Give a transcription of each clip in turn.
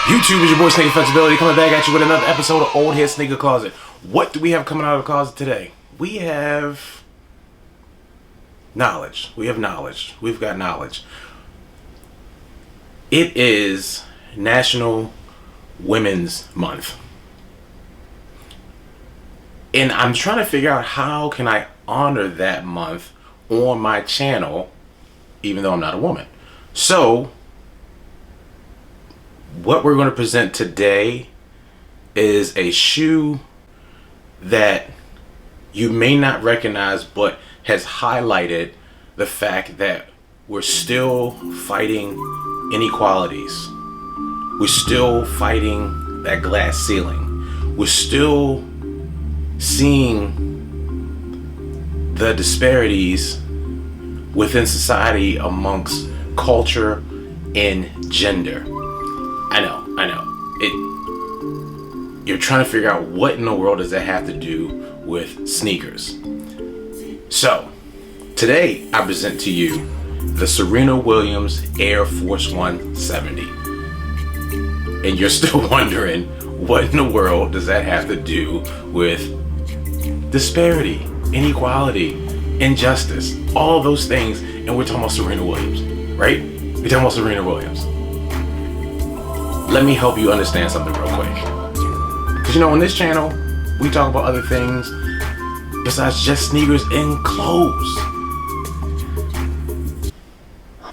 YouTube is your boy Sneaker Flexibility coming back at you with another episode of Ole-Head Sneaker Closet. What do we have coming out of the closet today? We have knowledge. We've got knowledge. It is National Women's Month. And I'm trying to figure out how can I honor that month on my channel, even though I'm not a woman. So what we're going to present today is a shoe that you may not recognize, but has highlighted the fact that we're still fighting inequalities. We're still fighting that glass ceiling. We're still seeing the disparities within society amongst culture and gender. I know. You're trying to figure out what in the world does that have to do with sneakers. So, today I present to you the Serena Williams Air Force 170. And you're still wondering, what in the world does that have to do with disparity, inequality, injustice, all of those things, and we're talking about Serena Williams, right? We're talking about Serena Williams. Let me help you understand something real quick. Because on this channel, we talk about other things besides just sneakers and clothes.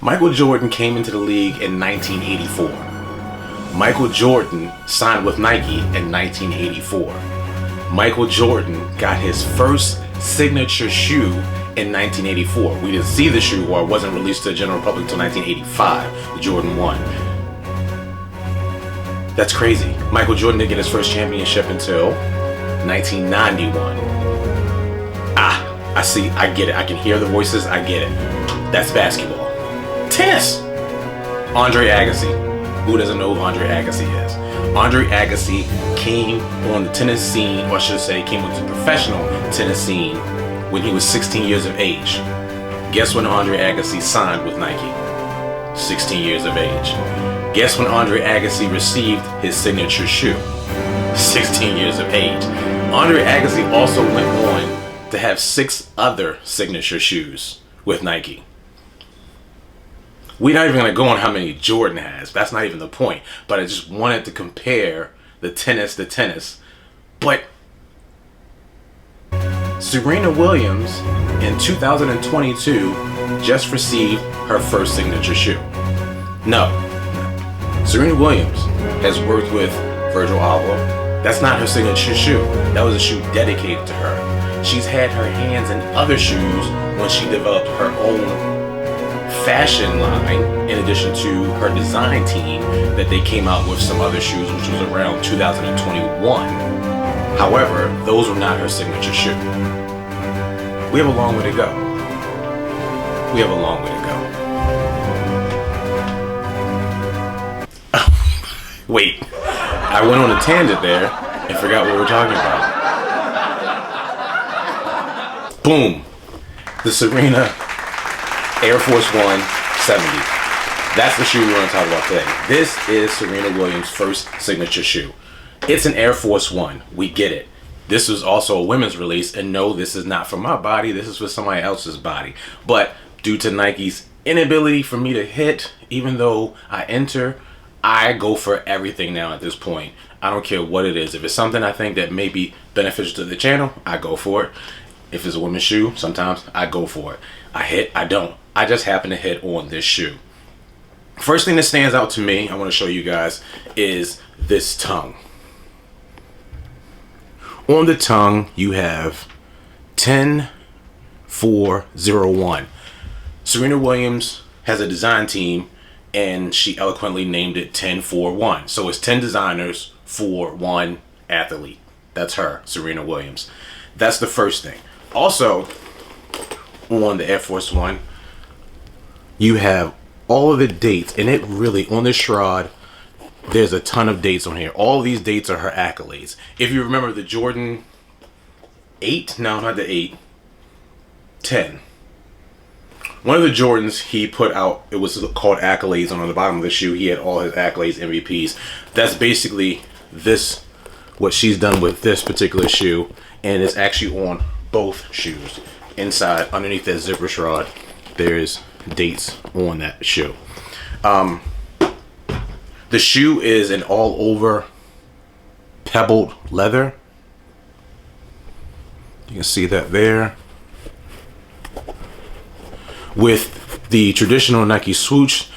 Michael Jordan came into the league in 1984. Michael Jordan signed with Nike in 1984. Michael Jordan got his first signature shoe in 1984. We didn't see the shoe, or it wasn't released to the general public until 1985, the Jordan 1. That's crazy. Michael Jordan didn't get his first championship until 1991. I see, I get it. I can hear the voices, I get it. That's basketball. Tennis! Andre Agassi. Who doesn't know who Andre Agassi is? Andre Agassi came on the tennis scene, or I should say came onto the professional tennis scene when he was 16 years of age. Guess when Andre Agassi signed with Nike? 16 years of age. Guess when Andre Agassi received his signature shoe? 16 years of age. Andre Agassi also went on to have 6 other signature shoes with Nike. We're not even going to go on how many Jordan has. That's not even the point. But I just wanted to compare the tennis to tennis. But Serena Williams in 2022 just received her first signature shoe. No. Serena Williams has worked with Virgil Abloh. That's not her signature shoe. That was a shoe dedicated to her. She's had her hands in other shoes when she developed her own fashion line, in addition to her design team, that they came out with some other shoes, which was around 2021. However, those were not her signature shoe. We have a long way to go. We have a long way to go. Wait, I went on a tangent there and forgot what we were talking about. Boom. The Serena Air Force 170. That's the shoe we're going to talk about today. This is Serena Williams' first signature shoe. It's an Air Force 1. We get it. This was also a women's release, and no, this is not for my body. This is for somebody else's body. But due to Nike's inability for me to hit, even though I enter, I go for everything now at this point. I don't care what it is. If it's something I think that may be beneficial to the channel, I go for it. If it's a women's shoe, sometimes I go for it. I hit, I don't. I just happen to hit on this shoe. First thing that stands out to me, I want to show you guys, is this tongue. On the tongue, you have 10401. Serena Williams has a design team, and she eloquently named it 1041. So it's 10 designers for one athlete. That's her, Serena Williams. That's the first thing. Also, on the Air Force One, you have all of the dates, and it really, on the shroud, there's a ton of dates on here. All these dates are her accolades. If you remember the Jordan 8, no, not the 8, 10. one of the Jordans he put out, it was called Accolades, and on the bottom of the shoe he had all his accolades, MVPs. That's basically this, what she's done with this particular shoe, and it's actually on both shoes. Inside, underneath that zipper shroud, there's dates on that shoe. The shoe is an all over pebbled leather. You can see that there. With the traditional Nike swoosh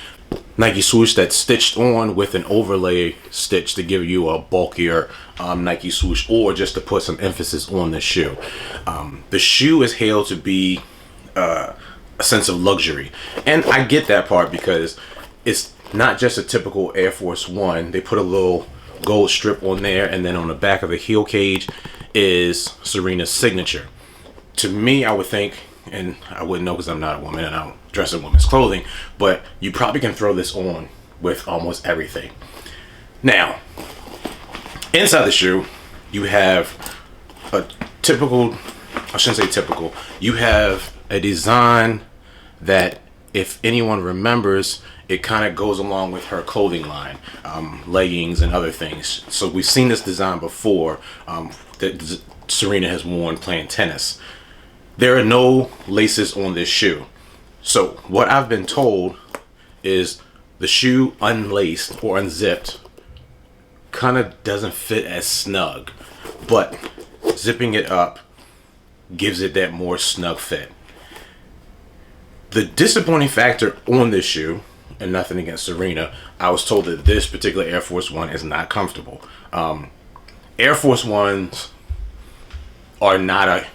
that's stitched on with an overlay stitch to give you a bulkier Nike swoosh, or just to put some emphasis on the shoe. The shoe is hailed to be a sense of luxury, and I get that part because it's not just a typical Air Force One. They put a little gold strip on there, and then on the back of the heel cage is Serena's signature. To me, I would think, and I wouldn't know because I'm not a woman and I don't dress in women's clothing, but you probably can throw this on with almost everything. Now, inside the shoe, you have a typical, I shouldn't say typical, you have a design that, if anyone remembers, it kind of goes along with her clothing line, leggings and other things. So we've seen this design before that Serena has worn playing tennis. There are no laces on this shoe. So what I've been told is the shoe unlaced or unzipped kind of doesn't fit as snug, but zipping it up gives it that more snug fit. The disappointing factor on this shoe, and nothing against Serena, I was told that this particular Air Force One is not comfortable. Air Force Ones are not a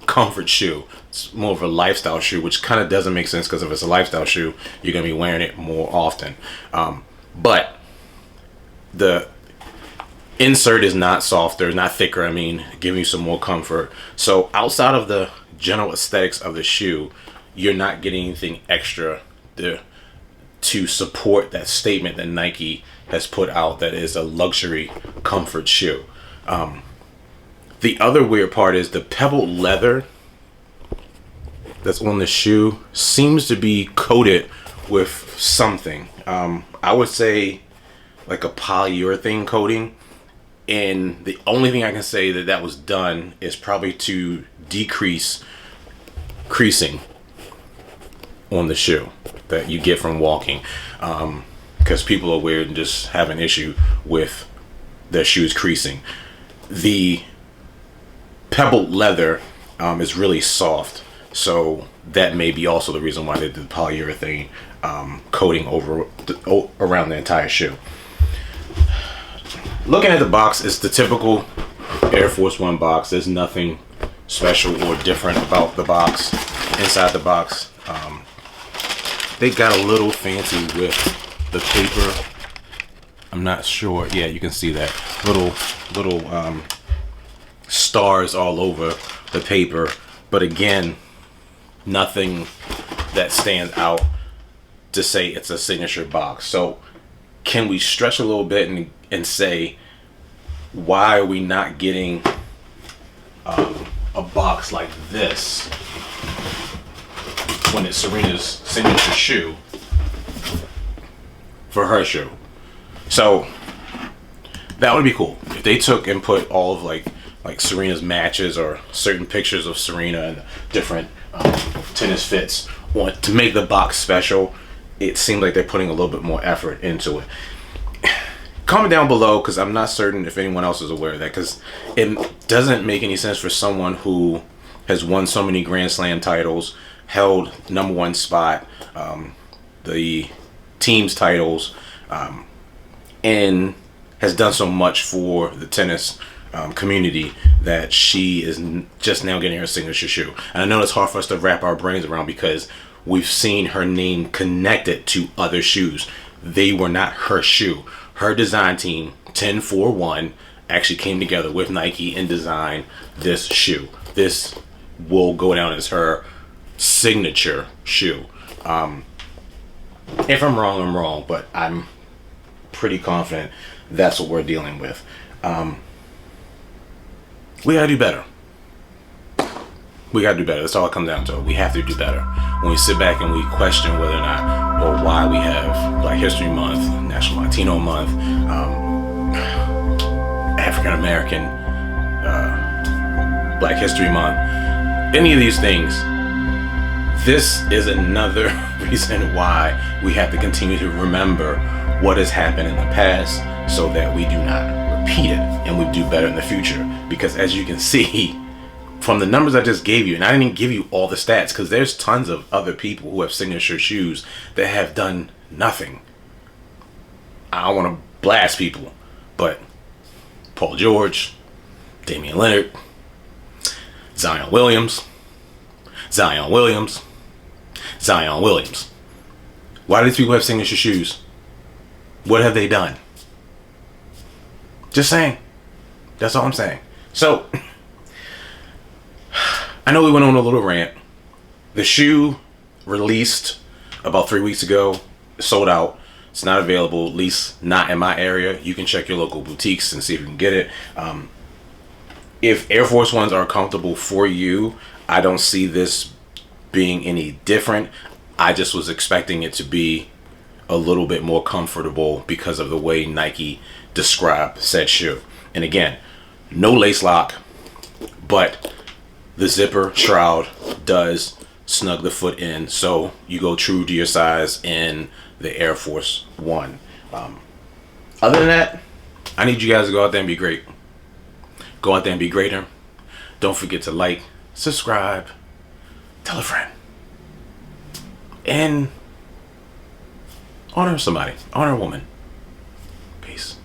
comfort shoe. It's more of a lifestyle shoe, which kind of doesn't make sense because if it's a lifestyle shoe, you're going to be wearing it more often. But the insert is not softer, not thicker, I mean, giving you some more comfort. So outside of the general aesthetics of the shoe, you're not getting anything extra to support that statement that Nike has put out that is a luxury comfort shoe. The other weird part is the pebbled leather that's on the shoe seems to be coated with something. I would say like a polyurethane coating, and the only thing I can say that was done is probably to decrease creasing on the shoe that you get from walking, because people are weird and just have an issue with their shoes creasing. The pebbled leather is really soft, so that may be also the reason why they did the polyurethane coating around the entire shoe. Looking at the box, it's the typical Air Force One box. There's nothing special or different about the box. Inside the box, they got a little fancy with the paper. I'm not sure. Yeah, you can see that little stars all over the paper, but again, nothing that stands out to say it's a signature box. So can we stretch a little bit and say, why are we not getting a box like this when it's Serena's signature shoe for her shoe? So that would be cool if they took and put all of like Serena's matches or certain pictures of Serena and different tennis fits on to make the box special. It seems like they're putting a little bit more effort into it. Comment down below, because I'm not certain if anyone else is aware of that, because it doesn't make any sense for someone who has won so many Grand Slam titles, held #1 spot, the team's titles, and has done so much for the tennis community, that she is just now getting her signature shoe. And I know it's hard for us to wrap our brains around because we've seen her name connected to other shoes. They were not her shoe. Her design team, 10-4-1, actually came together with Nike and designed this shoe. This will go down as her signature shoe. If I'm wrong, I'm wrong, but I'm pretty confident that's what we're dealing with. We gotta do better. We gotta do better. That's all it comes down to. We have to do better. when we sit back and we question whether or not or why we have Black History Month, National Latino Month, African American Black History Month, any of these things, this is another reason why we have to continue to remember what has happened in the past so that we do not repeat it and we do better in the future. Because as you can see from the numbers I just gave you, and I didn't give you all the stats because there's tons of other people who have signature shoes that have done nothing. I don't want to blast people, but Paul George, Damian Lillard, Zion Williams. Why do these people have signature shoes? What have they done? Just saying. That's all I'm saying. So, I know we went on a little rant. The shoe released about 3 weeks ago, sold out. It's not available, at least not in my area. You can check your local boutiques and see if you can get it. If Air Force Ones are comfortable for you, I don't see this being any different. I just was expecting it to be a little bit more comfortable because of the way Nike described said shoe. And again, no lace lock, but the zipper shroud does snug the foot in, so you go true to your size in the Air Force One. Other than that, I need you guys to go out there and be great. Go out there and be greater. Don't forget to like, subscribe, tell a friend, and honor somebody, honor a woman. Peace.